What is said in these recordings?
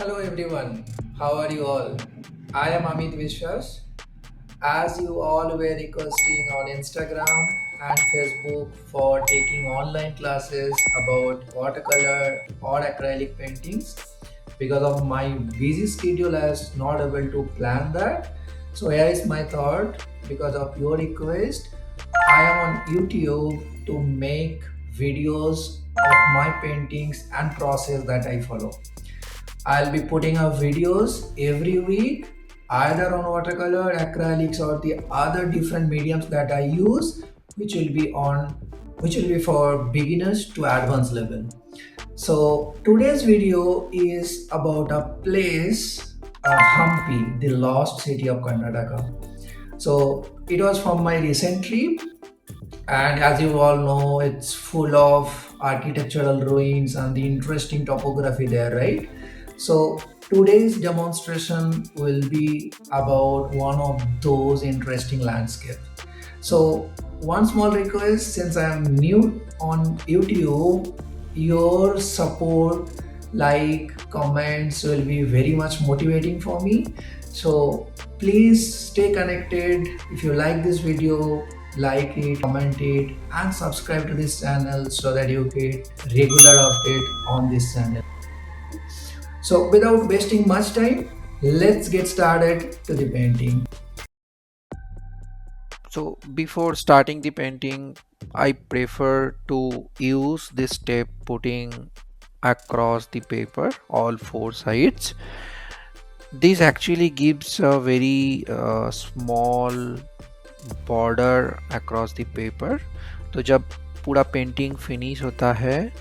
Hello everyone, how are you all? I am Amit Vishwas. As you all were requesting on Instagram and Facebook for taking online classes about watercolor or acrylic paintings, because of my busy schedule, I was not able to plan that. So here is my thought. Because of your request, I am on YouTube to make videos of my paintings and process that I follow. I'll be putting up videos every week, either on watercolor, acrylics, or the other different mediums that I use, which will be on which will be for beginners to advanced level. So today's video is about a place, Hampi, the lost city of Karnataka. So it was from my recent trip, and as you all know, it's full of architectural ruins and the interesting topography there, right? So today's demonstration will be about one of those interesting landscapes. So one small request, since I am new on YouTube, your support, like, comments will be very much motivating for me. So please stay connected. If you like this video, like it, comment it, and subscribe to this channel so that you get regular update on this channel. So without wasting much time, let's get started to the painting. So before starting the painting, I prefer to use this tape putting across the paper all four sides. This actually gives a very small border across the paper. तो जब पूरा painting finish होता है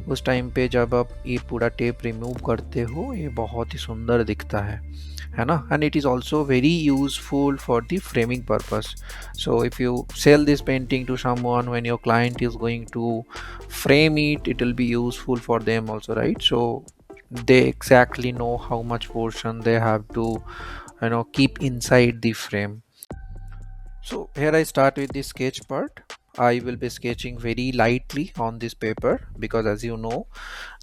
उस time पे जब आप ये पूरा टेप रिमूव करते हो ये बहुत ही सुंदर दिखता है ना. And it is also very useful for the framing purpose. So if you sell this painting to someone, when your client is going to frame it, it will be useful for them also, right? So they exactly know how much portion they have to keep inside the frame. So here I start with the sketch part. I will be sketching very lightly on this paper because, as you know,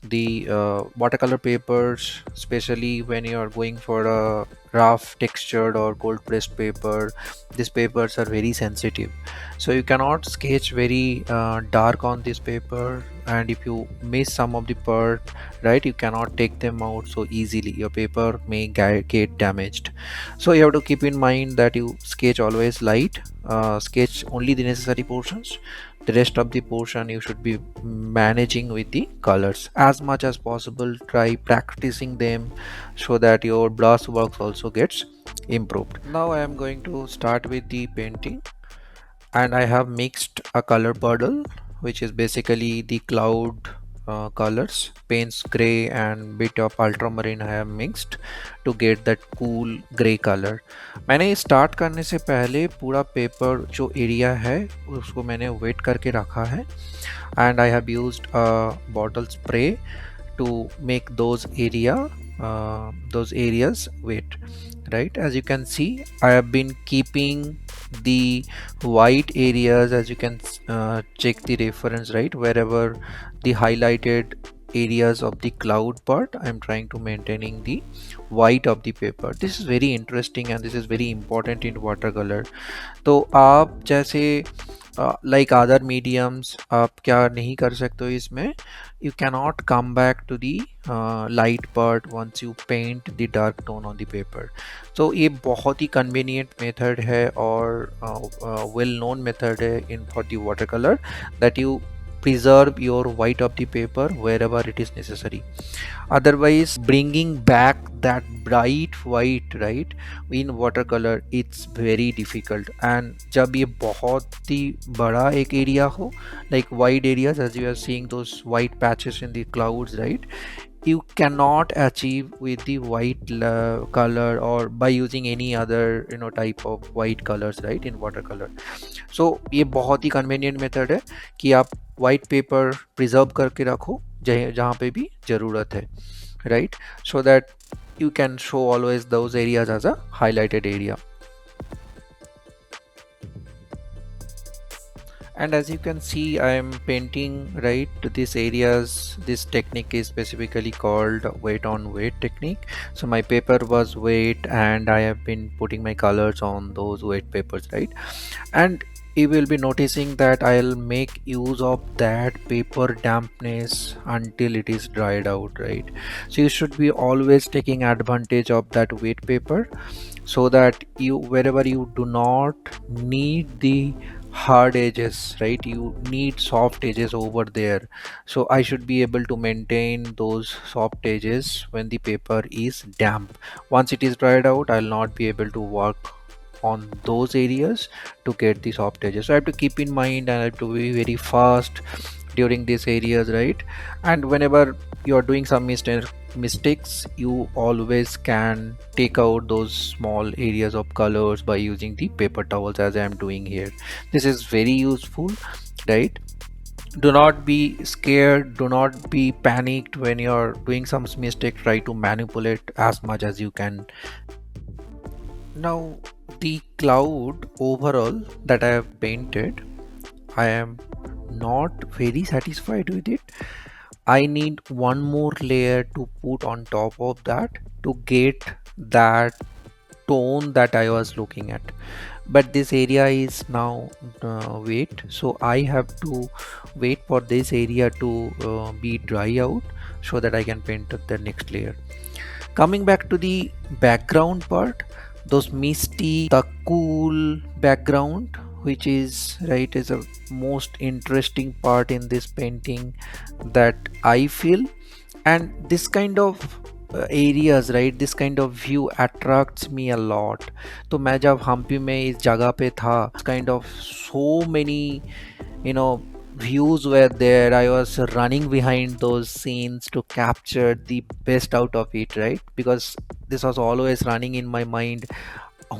the watercolor papers, especially when you are going for a rough textured or cold pressed paper, these papers are very sensitive. So you cannot sketch very dark on this paper, and if you miss some of the part, right, you cannot take them out so easily. Your paper may get damaged. So you have to keep in mind that you sketch always light, sketch only the necessary portions. The rest of the portion you should be managing with the colors as much as possible. Try practicing them so that your brush work also gets improved. Now I am going to start with the painting, and I have mixed a color puddle, which is basically the cloud colors, paints gray and bit of ultramarine I have mixed to get that cool gray color. मैंने start करने से पहले पूरा paper जो area है उसको मैंने wait करके रखा है, and I have used a bottle spray to make those areas wet. Right, as you can see, I have been keeping the white areas, as you can check the reference, right, wherever the highlighted areas of the cloud part, I'm trying to maintaining the white of the paper. This is very interesting and this is very important in watercolor. तो आप जैसे like other mediums आप क्या नहीं कर सकते हो इसमें, you cannot come back to the light part once you paint the dark tone on the paper. तो ये बहुत ही कन्वीनियंट मेथड है और वेल नोन मेथड है in for the water colour that you preserve your white of the paper wherever it is necessary. Otherwise, bringing back that bright white, right, in watercolor, it's very difficult. And जब ये बहुत ही बड़ा एक area हो, like wide areas, as you are seeing those white patches in the clouds, right, you cannot achieve with the white color or by using any other type of white colors, right, in watercolor. So ये बहुत ही convenient method है कि आप white paper preserve करके रखो जहाँ पे भी ज़रूरत है, right, so that you can show always those areas as a highlighted area. And as you can see, I am painting right to these areas. This technique is specifically called wet on wet technique. So my paper was wet and I have been putting my colors on those wet papers, right? And you will be noticing that I'll make use of that paper dampness until it is dried out, right? So you should be always taking advantage of that wet paper, so that you, wherever you do not need the hard edges, right, you need soft edges over there. So I should be able to maintain those soft edges when the paper is damp. Once it is dried out, I'll not be able to work on those areas to get the soft edges. So I have to keep in mind and I have to be very fast during these areas, right? And whenever you're doing some mistakes, you always can take out those small areas of colors by using the paper towels, as I am doing here. This is very useful, right? Do not be scared, do not be panicked when you're doing some mistake. Try to manipulate as much as you can. Now, the cloud overall that I have painted, I am not very satisfied with it. I need one more layer to put on top of that to get that tone that I was looking at. But this area is now wet, so I have to wait for this area to be dry out so that I can paint the next layer. Coming back to the background part, those misty, the cool background, which is right, is a most interesting part in this painting that I feel. And this kind of areas, right, this kind of view attracts me a lot. तो मैं जब हम्पी में इस जगह पे था, kind of so many, you know, views were there. I was running behind those scenes to capture the best out of it, right? Because this was always running in my mind,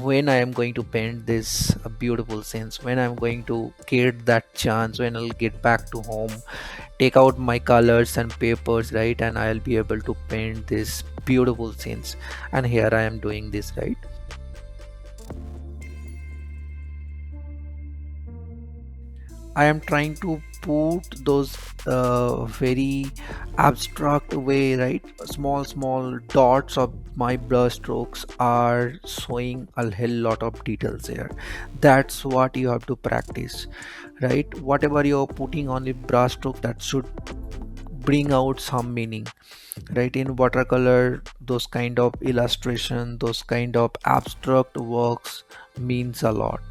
when I am going to paint this beautiful scenes, when I'm going to get that chance, when I'll get back to home, take out my colors and papers, right, and I'll be able to paint this beautiful scenes. And here I am doing this, right? I am trying to put those very abstract way, right? Small dots of my brush strokes are showing a hell lot of details here. That's what you have to practice, right? Whatever you're putting on the brush stroke, that should bring out some meaning, right? In watercolor, those kind of illustration, those kind of abstract works means a lot.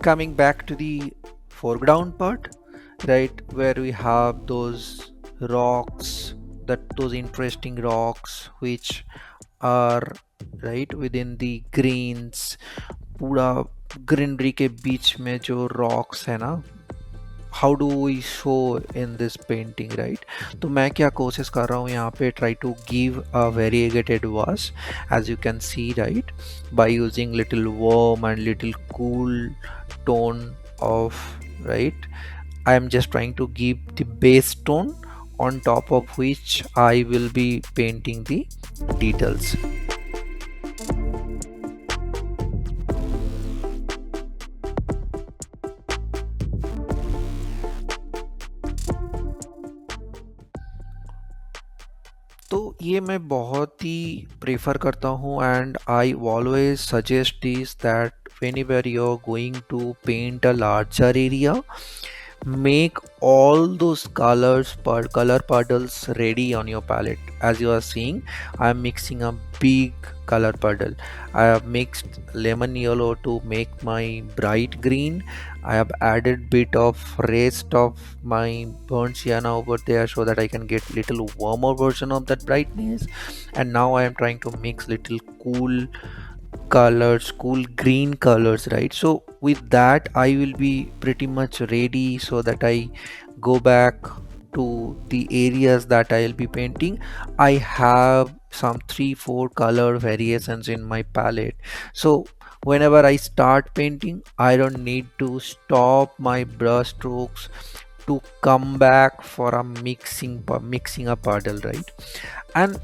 Coming back to the foreground part, right, where we have those rocks, that those interesting rocks which are right within the greens, पूरा greenery के बीच में जो rocks है ना, how do we show in this painting, right? तो मैं क्या कोशिश कर रहा हूँ यहाँ पे, try to give a variegated wash, as you can see, right, by using little warm and little cool tone of, right, I am just trying to give the base tone on top of which I will be painting the details. तो ये मैं बहुत ही prefer करता हूँ, and I always suggest is that whenever you're going to paint a larger area, make all those color puddles ready on your palette. As you are seeing, I am mixing a big color puddle. I have mixed lemon yellow to make my bright green. I have added bit of rest of my burnt sienna over there so that I can get little warmer version of that brightness. And now I am trying to mix little cool colors, cool green colors, right? So with that I will be pretty much ready, so that I go back to the areas that I'll be painting. I have some 3 4 color variations in my palette, so whenever I start painting I don't need to stop my brush strokes to come back for a mixing a puddle, right? And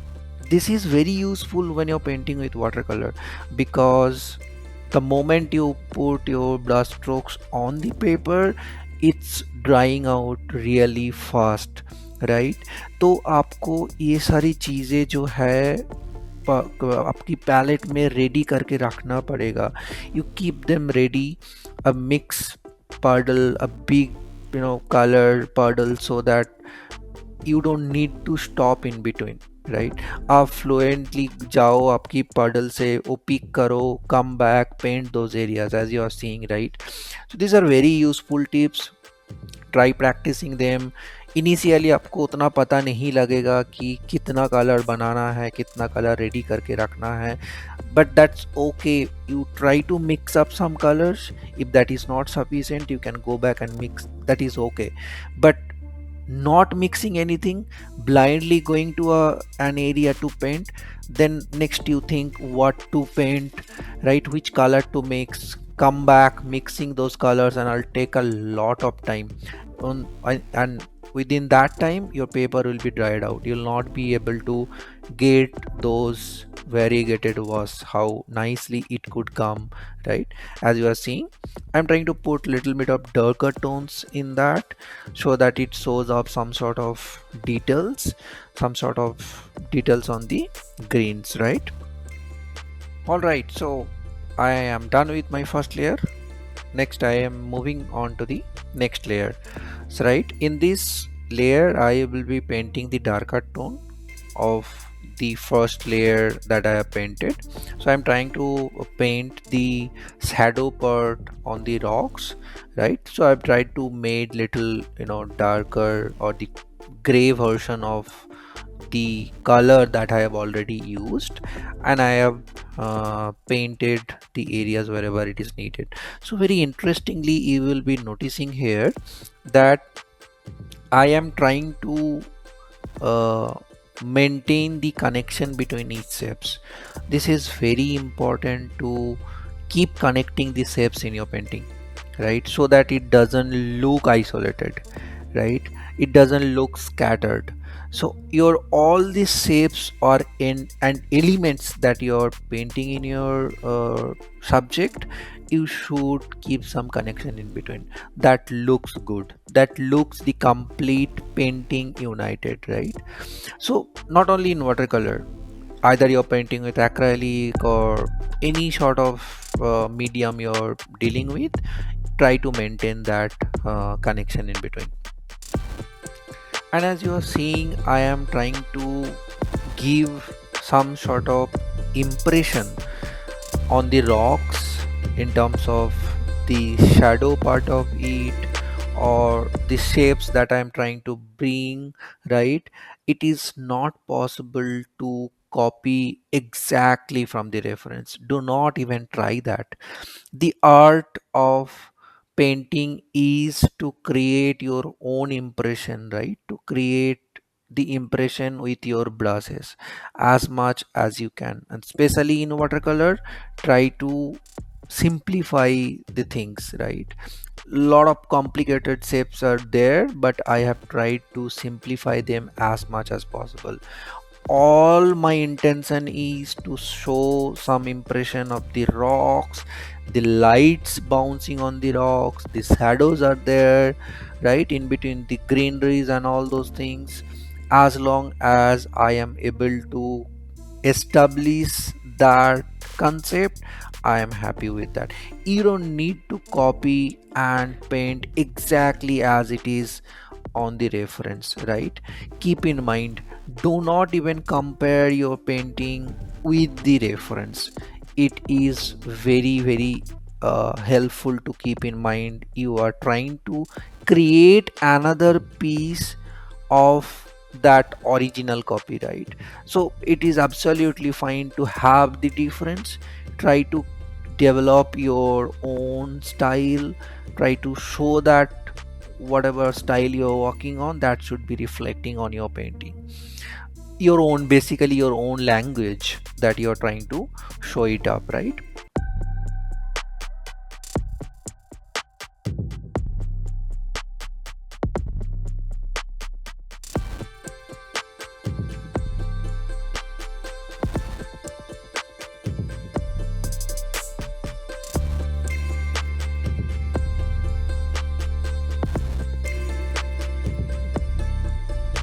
this is very useful when you're painting with watercolor, because the moment you put your brush strokes on the paper, it's drying out really fast, right? तो आपको ये सारी चीज़ें जो है आपकी palette में ready करके रखना पड़ेगा. You keep them ready, a mix puddle, a big color puddle, so that you don't need to stop in between, right? आप fluently जाओ आपकी puddle से वो pick करो, come back, paint those areas as you are seeing, right? So these are very useful tips. Try practicing them. Initially आपको उतना पता नहीं लगेगा कि कितना कलर बनाना है, कितना कलर रेडी करके रखना है, but that's okay. You try to mix up some colors. If that is not sufficient, you can go back and mix. That is okay. But not mixing anything, blindly going to an area to paint, then next you think what to paint, right? Which color to mix, come back mixing those colors, and I'll take a lot of time and within that time your paper will be dried out. You'll not be able to get those variegated was how nicely it could come, right? As you are seeing, I'm trying to put little bit of darker tones in that, so that it shows up some sort of details, some sort of details on the greens, right? All right, so I am done with my first layer. Next I am moving on to the next layer. So right, in this layer I will be painting the darker tone of the first layer that I have painted. So I'm trying to paint the shadow part on the rocks, right? So I've tried to make little darker, or the gray version of the color that I have already used, and I have painted the areas wherever it is needed. So very interestingly, you will be noticing here that I am trying to uh, maintain the connection between each shapes. This is very important to keep connecting the shapes in your painting, right? So that it doesn't look isolated, right? It doesn't look scattered. So your all these shapes are in and elements that you're painting in your subject, you should keep some connection in between. That looks good, that looks the complete painting united, right? So not only in watercolor, either you're painting with acrylic or any sort of medium you're dealing with, try to maintain that connection in between. And as you are seeing, I am trying to give some sort of impression on the rocks in terms of the shadow part of it, or the shapes that I'm trying to bring, right? It is not possible to copy exactly from the reference. Do not even try that. The art of painting is to create your own impression, right? To create the impression with your brushes as much as you can, and especially in watercolor, try to simplify the things, right? Lot of complicated shapes are there, but I have tried to simplify them as much as possible. All my intention is to show some impression of the rocks, the lights bouncing on the rocks, the shadows are there, right, in between the greeneries and all those things. As long as I am able to establish that concept, I am happy with that. You don't need to copy and paint exactly as it is on the reference, right? Keep in mind, do not even compare your painting with the reference. It is very helpful to keep in mind you are trying to create another piece of that original copyright. So it is absolutely fine to have the difference. Try to develop your own style. Try to show that whatever style you're working on, that should be reflecting on your painting, your own, basically your own language that you're trying to show it up, right?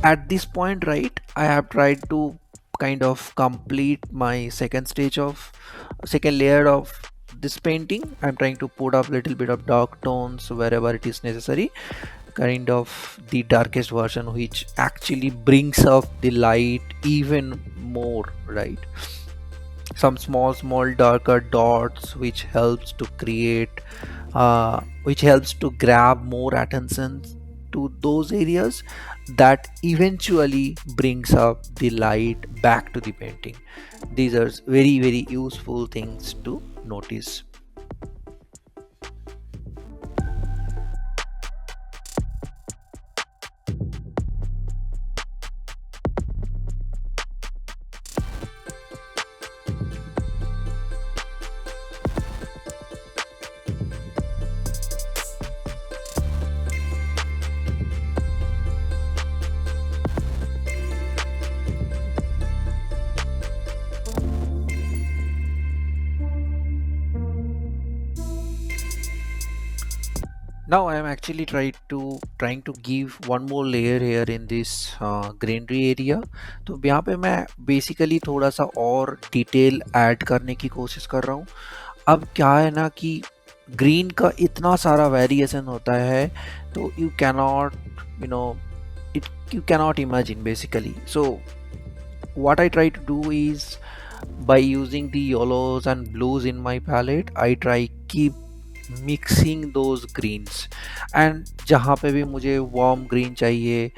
At this point, right, I have tried to kind of complete my second layer of this painting. I'm trying to put up little bit of dark tones wherever it is necessary, kind of the darkest version, which actually brings up the light even more, right? Some small darker dots which helps to create which helps to grab more attention to those areas, that eventually brings up the light back to the painting. These are very useful things to notice. Now I am actually trying to give one more layer here in this greenery area. तो यहाँ पे मैं basically थोड़ा सा और detail add करने की कोशिश कर रहा हूँ. अब क्या है ना कि ग्रीन का इतना सारा वेरिएशन होता है, तो you cannot, you know, it you cannot imagine basically. So what I try to do is, by using the yellows and blues in my palette, I try keep mixing those greens. And जहाँ पे भी मुझे warm green चाहिए,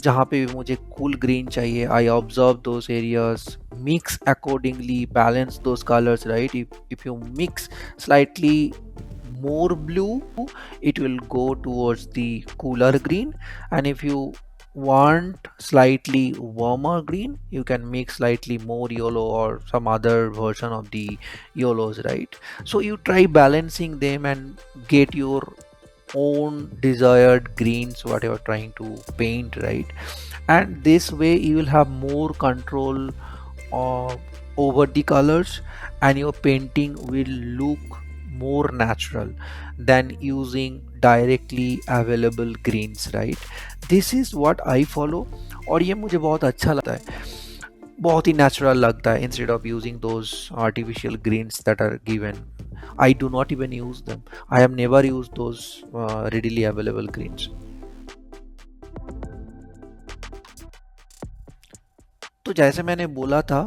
जहाँ पे भी मुझे cool green चाहिए, I observe those areas, mix accordingly, balance those colors, right? If you mix slightly more blue, it will go towards the cooler green, and if you want slightly warmer green, you can mix slightly more yellow or some other version of the yellows, right? So you try balancing them and get your own desired greens what you're trying to paint, right? And this way you will have more control uh, over the colors, and your painting will look more natural than using directly available greens, right? This is what I follow, और ये मुझे बहुत अच्छा लगता है, बहुत ही natural लगता है, instead of using those artificial greens that are given. I do not even use them. I have never used those readily available greens. तो जैसे मैंने बोला था,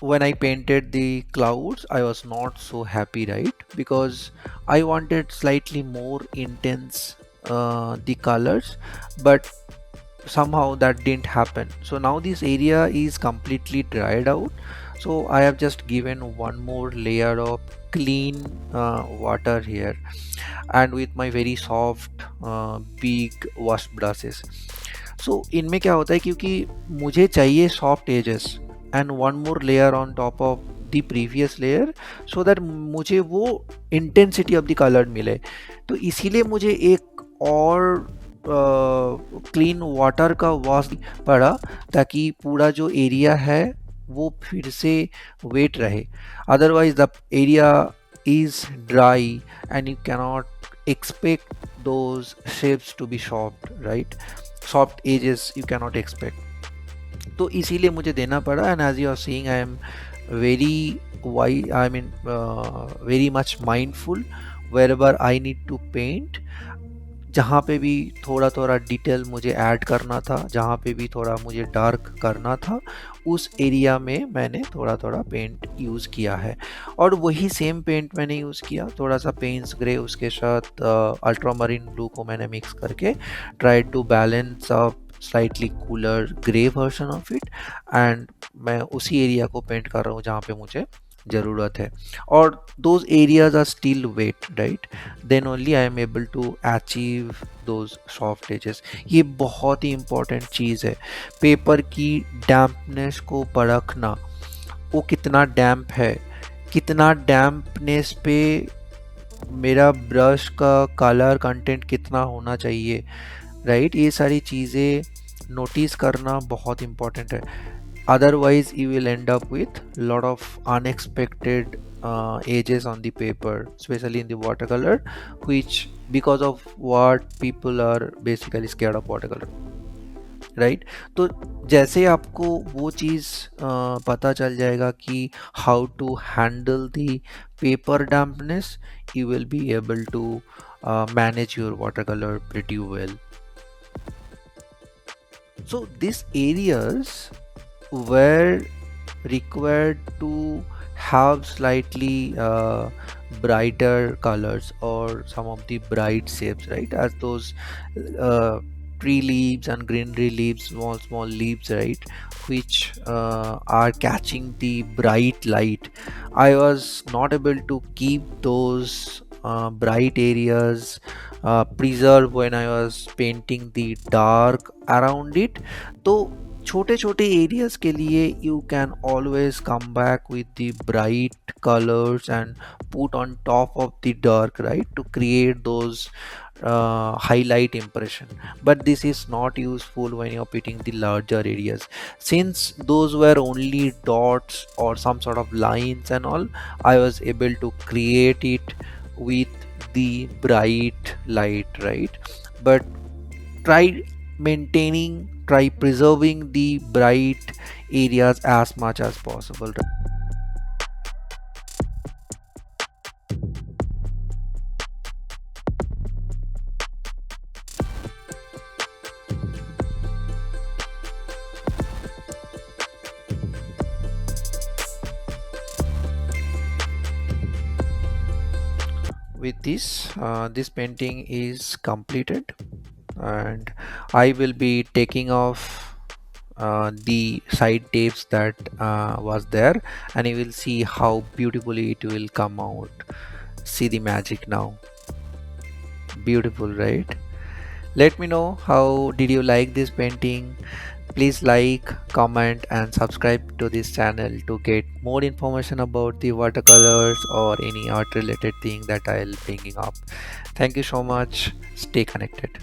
when I painted the clouds, I was not so happy, right? Because I wanted slightly more intense the colors, but somehow that didn't happen. So now this area is completely dried out. So I have just given one more layer of clean water here, and with my very soft big wash brushes. सो इनमें क्या होता है, क्योंकि मुझे चाहिए soft edges and one more layer on top of the previous layer, so that मुझे वो intensity of the colour मिले. तो इसीलिए मुझे एक और क्लीन वाटर का वॉश पड़ा, ताकि पूरा जो एरिया है वो फिर से वेट रहे. Otherwise the area is dry and you cannot expect those shapes to be soft, right? Soft edges you cannot expect. तो इसीलिए मुझे देना पड़ा. And as you are seeing, I am very wide, I mean very much mindful wherever I need to paint. जहाँ पे भी थोड़ा थोड़ा डिटेल मुझे ऐड करना था, जहाँ पे भी थोड़ा मुझे डार्क करना था, उस एरिया में मैंने थोड़ा थोड़ा पेंट यूज़ किया है. और वही सेम पेंट मैंने यूज़ किया, थोड़ा सा पेंट्स ग्रे उसके साथ अल्ट्रामरीन ब्लू को मैंने मिक्स करके try to balance up slightly cooler gray version of it, and मैं उसी एरिया को पेंट कर रहा हूँ जहाँ पे मुझे ज़रूरत है, और those areas are still wet, right? Then only I am able to achieve those soft edges. ये बहुत ही important चीज़ है, पेपर की dampness को परखना, वो कितना डैम्प है, कितना डैम्पनेस पे मेरा ब्रश का कलर कंटेंट कितना होना चाहिए, राइट? ये सारी चीज़ें नोटिस करना बहुत इम्पोर्टेंट है, otherwise you will end up with lot of unexpected edges on the paper, especially in the watercolor, which because of what people are basically scared of watercolor, right? तो जैसे आपको वो चीज़ पता चल जाएगा कि how to handle the paper dampness, you will be able to manage your water colour pretty well. So these areas were required to have slightly brighter colors or some of the bright shapes, right? As those uh, tree leaves and greenery leaves, small leaves, right, which are catching the bright light. I was not able to keep those bright areas preserved when I was painting the dark around it. तो छोटे छोटे areas के लिए you can always come back with the bright colours and put on top of the dark, right, to create those highlight impression. But this is not useful when you're painting the larger areas, since those were only dots or some sort of lines and all. I was able to create it with the bright light, right? But try try preserving the bright areas as much as possible. With this, this painting is completed, and I will be taking off the side tapes that was there, and you will see how beautifully it will come out. See the magic now. Beautiful, right? Let me know how did you like this painting. Please like, comment and subscribe to this channel to get more information about the watercolors or any art related thing that I'll bringing up. Thank you so much. Stay connected.